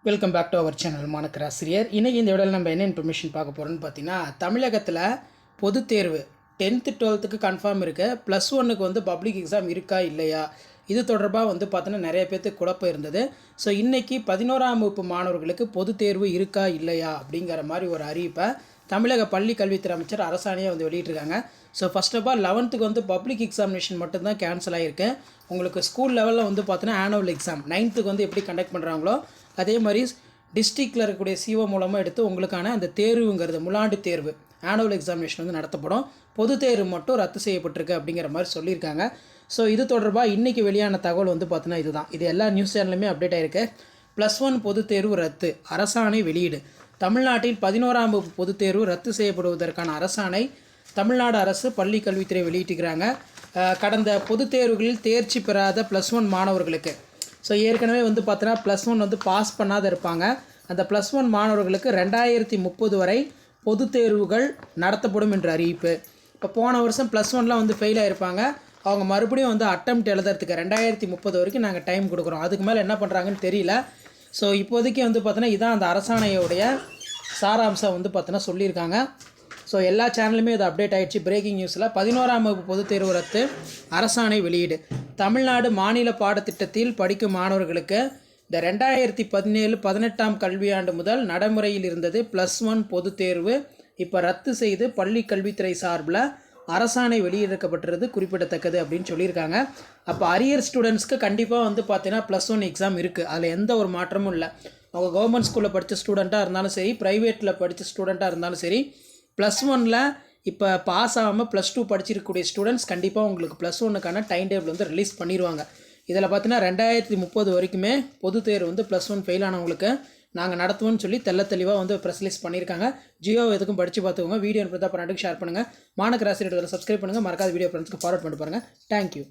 Welcome back to our channel மாணக்கராசிரியர். இன்றைக்கி இந்த வீடியோவில் நம்ம என்ன இன்ஃபர்மேஷன் பார்க்க போகிறோன்னு பார்த்தீங்கன்னா, தமிழகத்தில் பொதுத் தேர்வு 10th 12th கன்ஃபார்ம் இருக்குது. +1க்கு வந்து பப்ளிக் எக்ஸாம் இருக்கா இல்லையா, இது தொடர்பாக வந்து பார்த்தோன்னா நிறைய பேர்த்துக்கு குழப்பம் இருந்தது. ஸோ இன்றைக்கி 11ஆம் வகுப்பு மாணவர்களுக்கு பொதுத் தேர்வு இருக்கா இல்லையா அப்படிங்கிற மாதிரி ஒரு அறிவிப்பை தமிழக பள்ளி கல்வித்துறை அமைச்சர் அரசாணையாக வந்து வெளியிட்டிருக்காங்க. So first of all 11th வந்து பப்ளிக் எக்ஸாமினேஷன் மட்டும்தான் கேன்சல் ஆகிருக்கு. உங்களுக்கு ஸ்கூல் லெவலில் வந்து பார்த்தோன்னா ஆனுவல் எக்ஸாம் 9th வந்து எப்படி கண்டக்ட் பண்ணுறாங்களோ அதே மாதிரி டிஸ்ட்ரிக்டில் இருக்கக்கூடிய சிஓ மூலமாக எடுத்து உங்களுக்கான அந்த தேர்வுங்கிறது முலாண்டு தேர்வு ஆனுவல் எக்ஸாமினேஷன் வந்து நடத்தப்படும். பொது தேர்வு மட்டும் ரத்து செய்யப்பட்டிருக்கு அப்படிங்கிற மாதிரி சொல்லியிருக்காங்க. ஸோ இது தொடர்பாக இன்றைக்கி வெளியான தகவல் வந்து பார்த்தோன்னா இதுதான். இது எல்லா நியூஸ் சேனலுமே அப்டேட் ஆகிருக்கு. +1 பொதுத் தேர்வு ரத்து, அரசாணை வெளியீடு. தமிழ்நாட்டில் 11ஆம் வகுப்பு பொதுத் தேர்வு ரத்து செய்யப்படுவதற்கான அரசாணை தமிழ்நாடு அரசு பள்ளி கல்வித்துறை வெளியிட்டிருக்கிறாங்க. கடந்த பொதுத் தேர்வுகளில் தேர்ச்சி பெறாத +1 மாணவர்களுக்கு, ஸோ ஏற்கனவே வந்து பார்த்தோன்னா +1 வந்து பாஸ் பண்ணாத இருப்பாங்க, அந்த +1 மாணவர்களுக்கு 2030 வரை பொதுத் தேர்வுகள் நடத்தப்படும் என்ற அறிவிப்பு. இப்போ போன வருஷம் +1லாம் வந்து ஃபெயில் ஆகிருப்பாங்க, அவங்க மறுபடியும் வந்து அட்டெம்ப்ட் எழுதுறதுக்கு 2030 வரைக்கும் நாங்கள் டைம் கொடுக்குறோம். அதுக்கு மேலே என்ன பண்ணுறாங்கன்னு தெரியல. ஸோ இப்போதைக்கு வந்து பார்த்தோன்னா இதான் அந்த அரசாணையோடைய சாராம்சம் வந்து பார்த்தோன்னா சொல்லியிருக்காங்க. ஸோ எல்லா சேனலுமே இது அப்டேட் ஆகிடுச்சு. பிரேக்கிங் நியூஸில் 11ஆம் வகுப்பு பொதுத் தேர்வு ரத்து, அரசாணை வெளியீடு. தமிழ்நாடு மாநில பாடத்திட்டத்தில் படிக்கும் மாணவர்களுக்கு இந்த 2017-18ஆம் கல்வியாண்டு முதல் நடைமுறையில் இருந்தது +1 பொதுத் தேர்வு இப்போ ரத்து செய்து பள்ளி கல்வித்துறை சார்பில் அரசாணை வெளியிடப்பட்டிருது குறிப்பிடத்தக்கது அப்படின்னு சொல்லியிருக்காங்க. அப்போ அரியர் ஸ்டூடெண்ட்ஸ்க்கு கண்டிப்பாக வந்து பார்த்தீங்கன்னா +1 எக்ஸாம் இருக்குது, அதில் எந்த ஒரு மாற்றமும் இல்லை. அவங்க கவர்மெண்ட் ஸ்கூலில் படித்த ஸ்டூடெண்ட்டாக இருந்தாலும் சரி, ப்ரைவேட்டில் படித்த ஸ்டூடெண்ட்டாக இருந்தாலும் சரி, +1ல் இப்போ பாஸ் ஆகாமல் +2 படிச்சிருக்கக்கூடிய ஸ்டூடெண்ட்ஸ் கண்டிப்பாக உங்களுக்கு +1க்கான டைம் டேபிள் வந்து ரிலீஸ் பண்ணிடுவாங்க. இதில் பார்த்தீங்கன்னா 2030 வரைக்குமே பொது தேர்வு வந்து +1 ஃபெயில் ஆனவங்களுக்கு நாங்கள் நடத்துவோம்னு சொல்லி தெளிவாக வந்து ப்ரெஸ் ரிலீஸ் பண்ணியிருக்காங்க. ஜியோ எதுக்கும் படித்து பார்த்துக்கோங்க. வீடியோ அனுப்பி தான் ஷேர் பண்ணுங்கள். மாணக்கராசிரியர்களை சப்ஸ்கிரைப் பண்ணுங்கள். மறக்காத வீடியோ ஃப்ரெண்ட்ஸ்க்கு ஃபார்வர்ட் பண்ணிட்டு பாருங்கள். தேங்க்யூ.